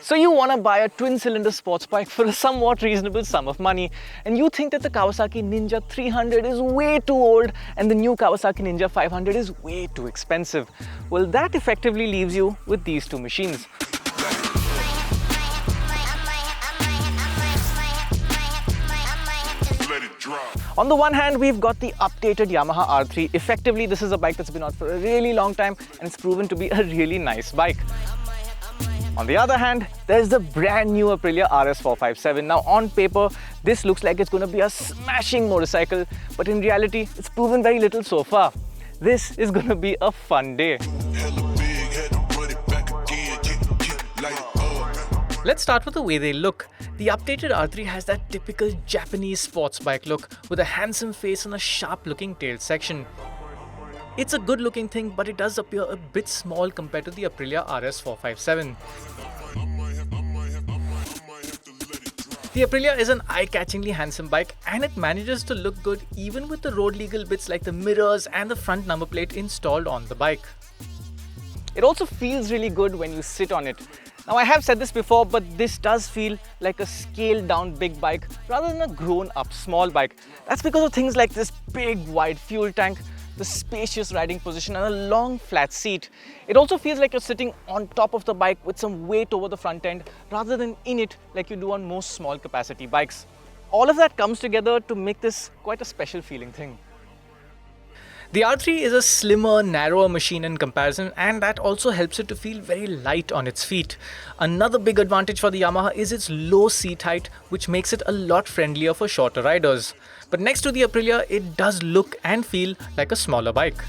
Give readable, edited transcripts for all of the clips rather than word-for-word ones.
So you want to buy a twin-cylinder sports bike for a somewhat reasonable sum of money, and you think that the Kawasaki Ninja 300 is way too old and the new Kawasaki Ninja 500 is way too expensive. Well, that effectively leaves you with these two machines. On the one hand, we've got the updated Yamaha R3. Effectively, this is a bike that's been out for a really long time and it's proven to be a really nice bike. On the other hand, there's the brand new Aprilia RS 457. Now on paper, this looks like it's going to be a smashing motorcycle, but in reality, it's proven very little so far. This is going to be a fun day. Let's start with the way they look. The updated R3 has that typical Japanese sports bike look with a handsome face and a sharp looking tail section. It's a good looking thing, but it does appear a bit small compared to the Aprilia RS 457. The Aprilia is an eye-catchingly handsome bike and it manages to look good even with the road legal bits like the mirrors and the front number plate installed on the bike. It also feels really good when you sit on it. Now I have said this before, but this does feel like a scaled down big bike rather than a grown up small bike. That's because of things like this big wide fuel tank, the spacious riding position and a long flat seat. It also feels like you're sitting on top of the bike with some weight over the front end rather than in it like you do on most small capacity bikes. All of that comes together to make this quite a special feeling thing. The R3 is a slimmer, narrower machine in comparison, and that also helps it to feel very light on its feet. Another big advantage for the Yamaha is its low seat height, which makes it a lot friendlier for shorter riders. But next to the Aprilia, it does look and feel like a smaller bike.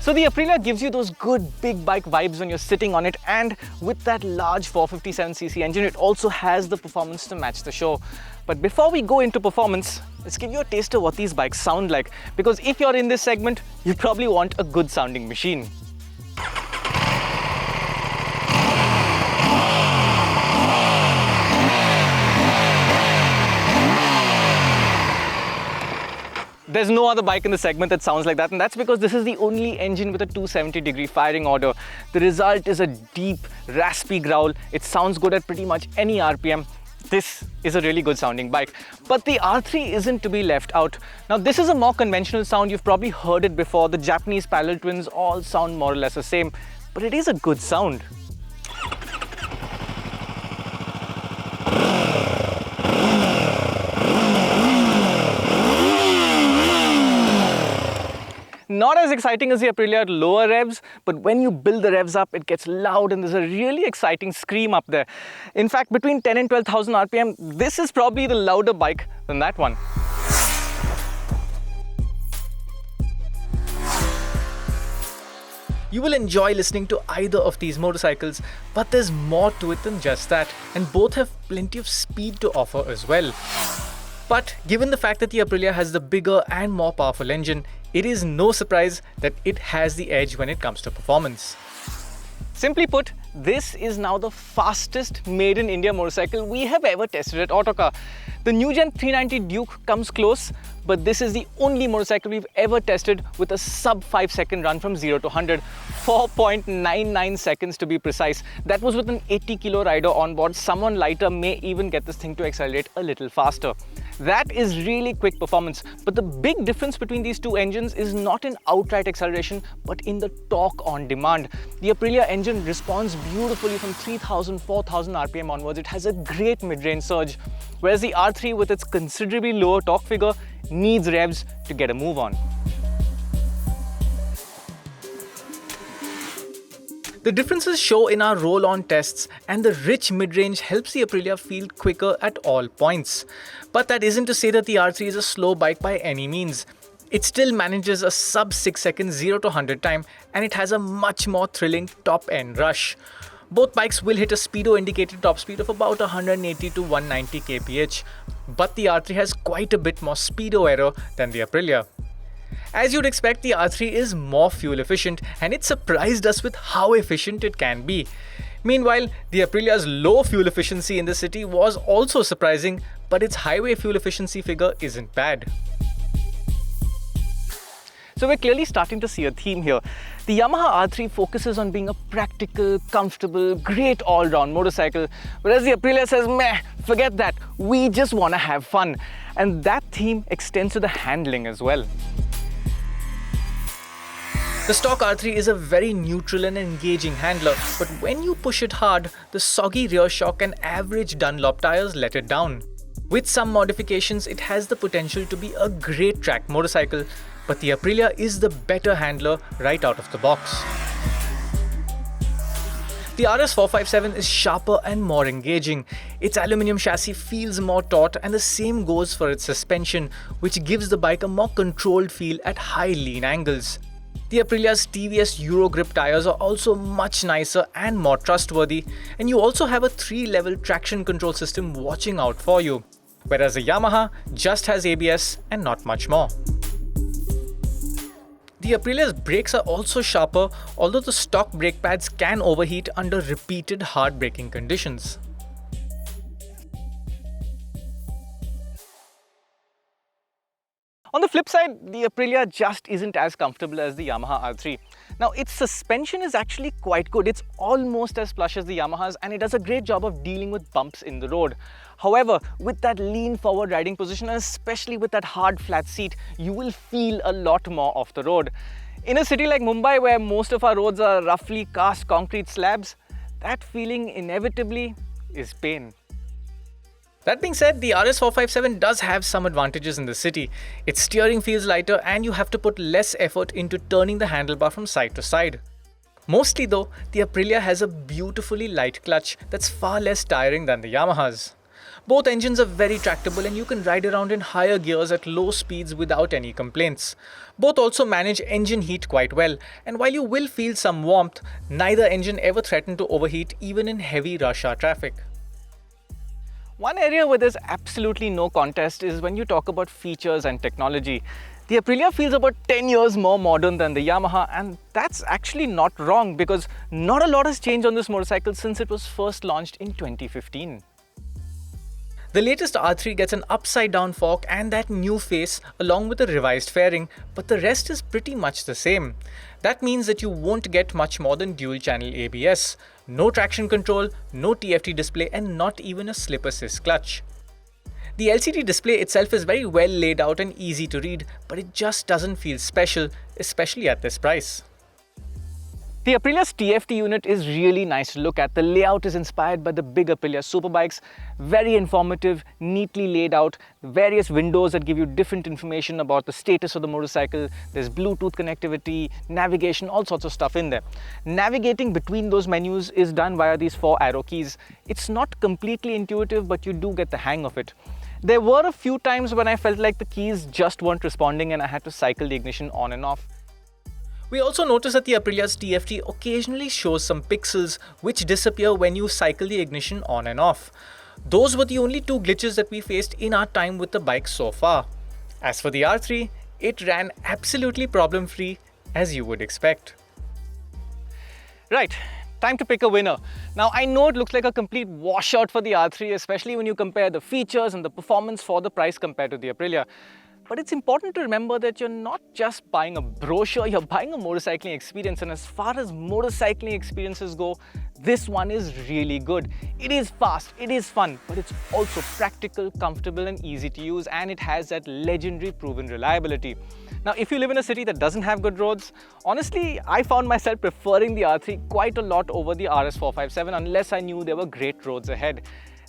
So the Aprilia gives you those good big bike vibes when you're sitting on it, and with that large 457cc engine, it also has the performance to match the show. But before we go into performance, let's give you a taste of what these bikes sound like, because if you're in this segment, you probably want a good sounding machine. There's no other bike in the segment that sounds like that, and that's because this is the only engine with a 270-degree firing order. The result is a deep, raspy growl. It sounds good at pretty much any RPM. This is a really good sounding bike. But the R3 isn't to be left out. Now this is a more conventional sound. You've probably heard it before. The Japanese parallel twins all sound more or less the same, but it is a good sound. Not as exciting as the Aprilia at lower revs, but when you build the revs up, it gets loud and there's a really exciting scream up there. In fact, between 10 and 12,000 RPM, this is probably the louder bike than that one. You will enjoy listening to either of these motorcycles, but there's more to it than just that, and both have plenty of speed to offer as well. But given the fact that the Aprilia has the bigger and more powerful engine, it is no surprise that it has the edge when it comes to performance. Simply put, this is now the fastest made in India motorcycle we have ever tested at Autocar. The new Gen 390 Duke comes close, but this is the only motorcycle we've ever tested with a sub 5-second run from 0 to 100. 4.99 seconds to be precise. That was with an 80 kilo rider on board. Someone lighter may even get this thing to accelerate a little faster. That is really quick performance, but the big difference between these two engines is not in outright acceleration, but in the torque on demand. The Aprilia engine responds beautifully from 3000, 4000 RPM onwards. It has a great mid-range surge, whereas the R3 with its considerably lower torque figure needs revs to get a move on. The differences show in our roll-on tests, and the rich mid-range helps the Aprilia feel quicker at all points. But that isn't to say that the R3 is a slow bike by any means. It still manages a sub 6 second 0 to 100 time, and it has a much more thrilling top-end rush. Both bikes will hit a speedo indicated top speed of about 180 to 190 kph, but the R3 has quite a bit more speedo error than the Aprilia. As you'd expect, the R3 is more fuel efficient, and it surprised us with how efficient it can be. Meanwhile, the Aprilia's low fuel efficiency in the city was also surprising, but its highway fuel efficiency figure isn't bad. So we're clearly starting to see a theme here. The Yamaha R3 focuses on being a practical, comfortable, great all-round motorcycle, whereas the Aprilia says, meh, forget that, we just want to have fun. And that theme extends to the handling as well. The stock R3 is a very neutral and engaging handler, but when you push it hard, the soggy rear shock and average Dunlop tires let it down. With some modifications, it has the potential to be a great track motorcycle, but the Aprilia is the better handler right out of the box. The RS 457 is sharper and more engaging. Its aluminium chassis feels more taut, and the same goes for its suspension, which gives the bike a more controlled feel at high lean angles. The Aprilia's TVS Euro Grip tires are also much nicer and more trustworthy, and you also have a 3-level traction control system watching out for you, whereas the Yamaha just has ABS and not much more. The Aprilia's brakes are also sharper, although the stock brake pads can overheat under repeated hard braking conditions. On the flip side, the Aprilia just isn't as comfortable as the Yamaha R3. Now, its suspension is actually quite good. It's almost as plush as the Yamaha's, and it does a great job of dealing with bumps in the road. However, with that lean forward riding position, and especially with that hard flat seat, you will feel a lot more off the road. In a city like Mumbai, where most of our roads are roughly cast concrete slabs, that feeling inevitably is pain. That being said, the RS 457 does have some advantages in the city. Its steering feels lighter, and you have to put less effort into turning the handlebar from side to side. Mostly though, the Aprilia has a beautifully light clutch that's far less tiring than the Yamaha's. Both engines are very tractable, and you can ride around in higher gears at low speeds without any complaints. Both also manage engine heat quite well, and while you will feel some warmth, neither engine ever threatened to overheat even in heavy rush hour traffic. One area where there's absolutely no contest is when you talk about features and technology. The Aprilia feels about 10 years more modern than the Yamaha, and that's actually not wrong because not a lot has changed on this motorcycle since it was first launched in 2015. The latest R3 gets an upside-down fork and that new face along with a revised fairing, but the rest is pretty much the same. That means that you won't get much more than dual-channel ABS, no traction control, no TFT display, and not even a slip assist clutch. The LCD display itself is very well laid out and easy to read, but it just doesn't feel special, especially at this price. The Aprilia's TFT unit is really nice to look at. The layout is inspired by the big Aprilia superbikes, very informative, neatly laid out, various windows that give you different information about the status of the motorcycle. There's Bluetooth connectivity, navigation, all sorts of stuff in there. Navigating between those menus is done via these 4 arrow keys. It's not completely intuitive, but you do get the hang of it. There were a few times when I felt like the keys just weren't responding and I had to cycle the ignition on and off. We also notice that the Aprilia's TFT occasionally shows some pixels which disappear when you cycle the ignition on and off. Those were the only 2 glitches that we faced in our time with the bike so far. As for the R3, it ran absolutely problem-free as you would expect. Right, time to pick a winner. Now I know it looks like a complete washout for the R3, especially when you compare the features and the performance for the price compared to the Aprilia. But it's important to remember that you're not just buying a brochure, you're buying a motorcycling experience. And as far as motorcycling experiences go, this one is really good. It is fast, it is fun, but it's also practical, comfortable and easy to use, and it has that legendary proven reliability. Now, if you live in a city that doesn't have good roads, honestly, I found myself preferring the R3 quite a lot over the RS 457 unless I knew there were great roads ahead.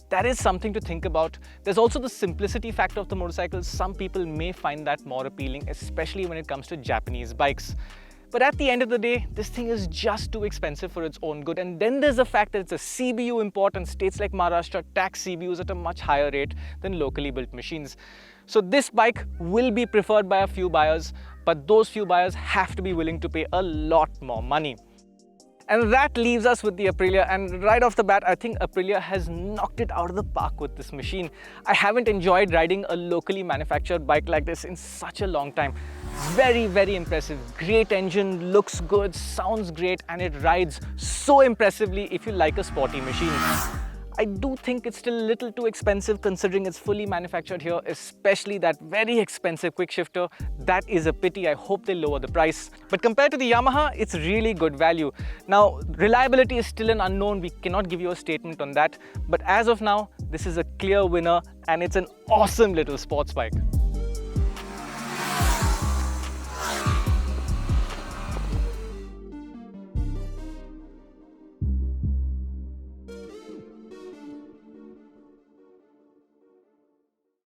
That is something to think about. There's also the simplicity factor of the motorcycle. Some people may find that more appealing, especially when it comes to Japanese bikes. But at the end of the day, this thing is just too expensive for its own good. And then there's the fact that it's a CBU import, and states like Maharashtra tax CBUs at a much higher rate than locally built machines. So this bike will be preferred by a few buyers, but those few buyers have to be willing to pay a lot more money. And that leaves us with the Aprilia, and right off the bat, I think Aprilia has knocked it out of the park with this machine. I haven't enjoyed riding a locally manufactured bike like this in such a long time. Very, very impressive. Great engine, looks good, sounds great, and it rides so impressively if you like a sporty machine. I do think it's still a little too expensive considering it's fully manufactured here, especially that very expensive quick shifter. That is a pity. I hope they lower the price. But compared to the Yamaha, it's really good value. Now, reliability is still an unknown. We cannot give you a statement on that. But as of now, this is a clear winner and it's an awesome little sports bike.